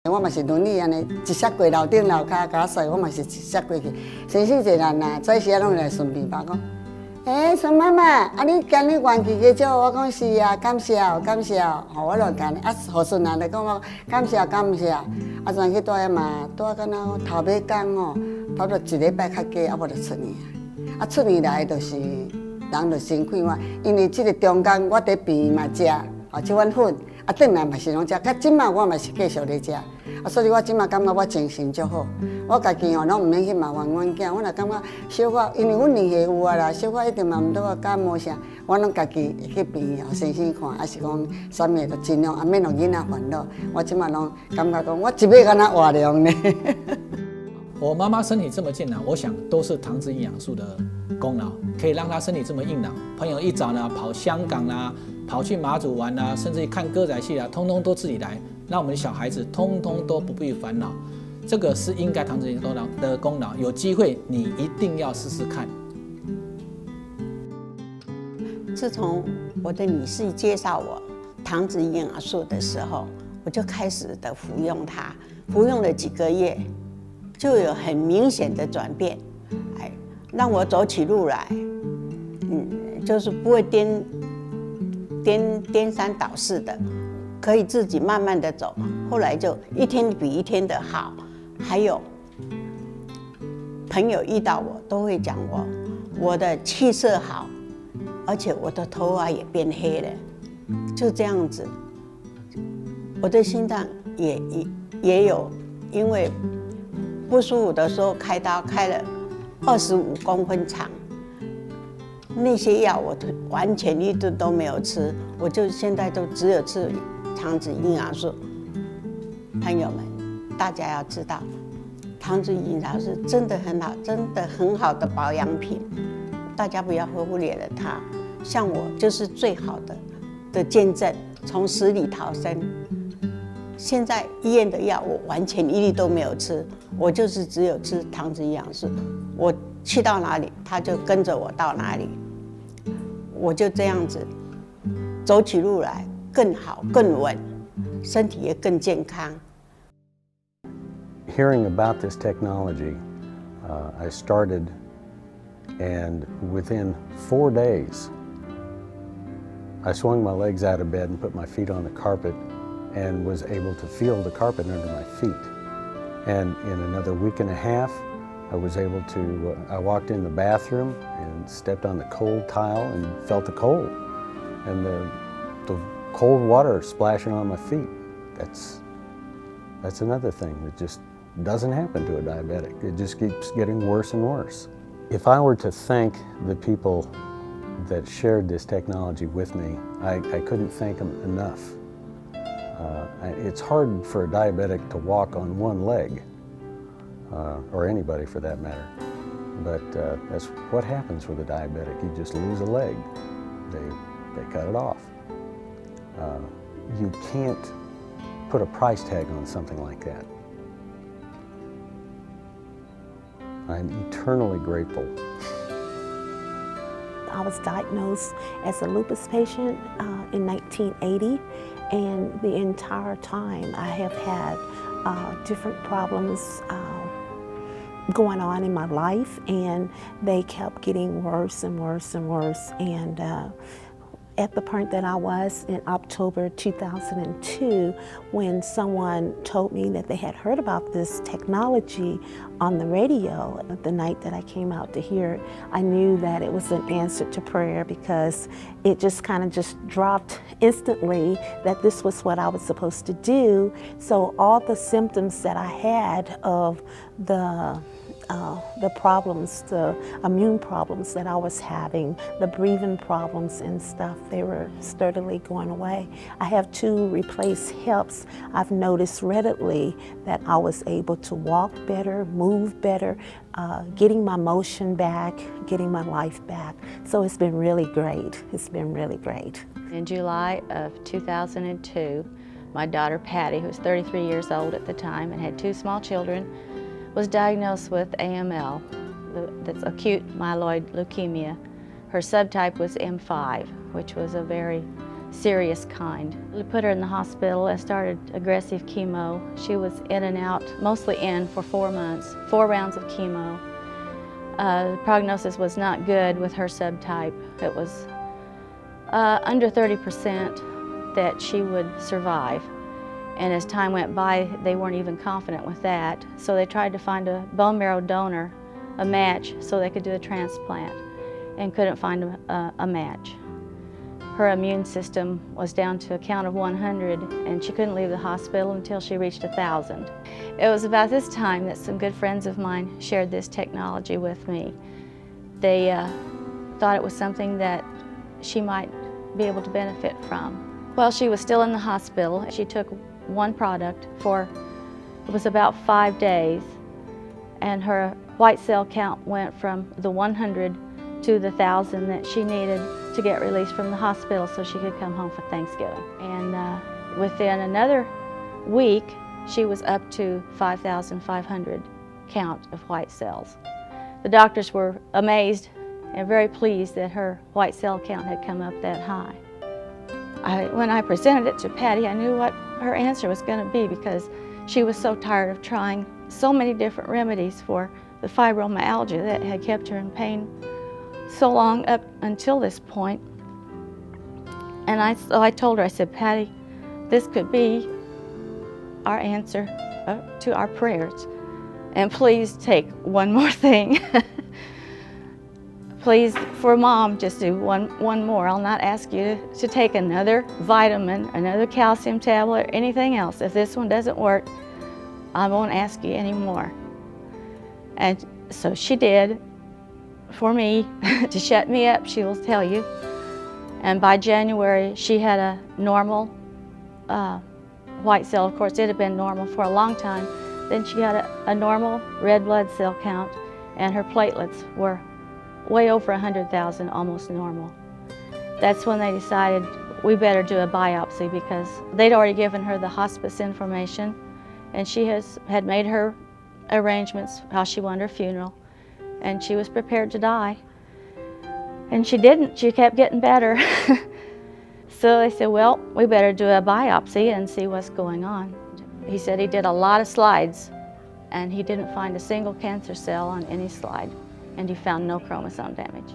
我嘛是轮椅安尼，一摔过楼顶楼骹，甲我摔，我嘛是一摔过去。先生一个人啊，做时啊拢来顺便吧讲，孙妈妈，啊你今日元气加少？我讲是啊，感谢哦，感谢哦。吼，我就干啊，何顺啊，就讲我感谢感谢。啊，转去住遐嘛，住敢若头尾工吼，差不多一礼拜较加，啊无就出院啊。啊出院来就是人就身快活，因为即个中间我伫病院嘛食，哦即碗粉。啊，转来嘛是拢食，较即马我嘛是继续咧食，啊，所以我即马感觉我精神足好，我家己哦拢毋免去麻烦阮囝，我若感觉小可，因为阮年岁有啊啦，小可一定嘛毋拄啊感冒啥，我拢家己会去病院先生看，还是讲啥物就尽量，啊免让囡仔烦恼。我即马拢感觉讲，我一尾敢若活凉呢。我妈妈身体这么健朗，我想都是糖质营养素的功劳，可以让她身体这么硬朗。朋友一早呢跑香港啦，跑去马祖玩啦，甚至看歌仔戏啦，通通都自己来，让我们的小孩子通通都不必烦恼。这个是应该糖质营养的功劳，有机会你一定要试试看。自从我的女婿介绍我糖质营养素的时候，我就开始的服用它，服用了几个月。就有很明显的转变，哎，让我走起路来，就是不会颠三倒四的，可以自己慢慢的走。后来就一天比一天的好，还有朋友遇到我都会讲我的气色好，而且我的头发也变黑了，就这样子。我的心脏也有因为不舒服的时候开刀开了25公分长，那些药我完全一顿都没有吃，我就现在都只有吃糖质营养素。朋友们，大家要知道，糖质营养素真的很好，真的很好的保养品，大家不要忽略了它。像我就是最好的见证，从死里逃生。现在医院的药我完全一粒都没有吃，我就是只有吃糖质营养素，我去到哪里，它就跟着我到哪里，我就这样子走起路来更好、更稳，身体也更健康。Hearing about this technology, I started, and within 4 days, I swung my legs out of bed and put my feet on the carpet and was able to feel the carpet under my feet. And in another week and a half, I was able to, I walked in the bathroom and stepped on the cold tile and felt the cold. And the cold water splashing on my feet. That's another thing that just doesn't happen to a diabetic. It just keeps getting worse and worse. If I were to thank the people that shared this technology with me, I couldn't thank them enough. It's hard for a diabetic to walk on one leg, or anybody for that matter. But that's what happens with a diabetic. You just lose a leg. They cut it off. You can't put a price tag on something like that. I'm eternally grateful. I was diagnosed as a lupus patient in 1980, and the entire time I have had different problems going on in my life, and they kept getting worse and worse and worse. And at the point that I was in October 2002, when someone told me that they had heard about this technology on the radio, the night that I came out to hear it, I knew that it was an answer to prayer, because it just kind of just dropped instantly that this was what I was supposed to do. So all the symptoms that I had of the problems, the immune problems that I was having, the breathing problems and stuff, they were sturdily going away. I have 2 replaced hips. I've noticed readily that I was able to walk better, move better, getting my motion back, getting my life back. So it's been really great. It's been really great. In July of 2002, my daughter Patty, who was 33 years old at the time and had 2 small children, was diagnosed with AML, that's acute myeloid leukemia. Her subtype was M5, which was a very serious kind. We put her in the hospital and started aggressive chemo. She was in and out, mostly in for 4 months, 4 rounds of chemo. The prognosis was not good with her subtype. It was under 30% that she would survive. And as time went by, they weren't even confident with that. So they tried to find a bone marrow donor, a match, so they could do a transplant, and couldn't find a match. Her immune system was down to a count of 100, and she couldn't leave the hospital until she reached 1,000. It was about this time that some good friends of mine shared this technology with me. They thought it was something that she might be able to benefit from. While she was still in the hospital, she took one product for, it was about 5 days, and her white cell count went from the 100 to the 1,000 that she needed to get released from the hospital so she could come home for Thanksgiving. And within another week, she was up to 5,500 count of white cells. The doctors were amazed and very pleased that her white cell count had come up that high. When I presented it to Patty, I knew what her answer was going to be, because she was so tired of trying so many different remedies for the fibromyalgia that had kept her in pain so long up until this point. And so I told her, I said, Patty, this could be our answer to our prayers. And please take one more thing. Please, for Mom, just do one more. I'll not ask you to take another vitamin, another calcium tablet, or anything else. If this one doesn't work, I won't ask you anymore. And so she did for me to shut me up, she will tell you. And by January, she had a normal white cell. Of course, it had been normal for a long time. Then she had a normal red blood cell count, and her platelets were way over 100,000, almost normal. That's when they decided we better do a biopsy, because they'd already given her the hospice information, and she had made her arrangements how she wanted her funeral, and she was prepared to die. And she didn't. She kept getting better. So they said, well, we better do a biopsy and see what's going on. He said he did a lot of slides, and he didn't find a single cancer cell on any slide, and he found no chromosome damage.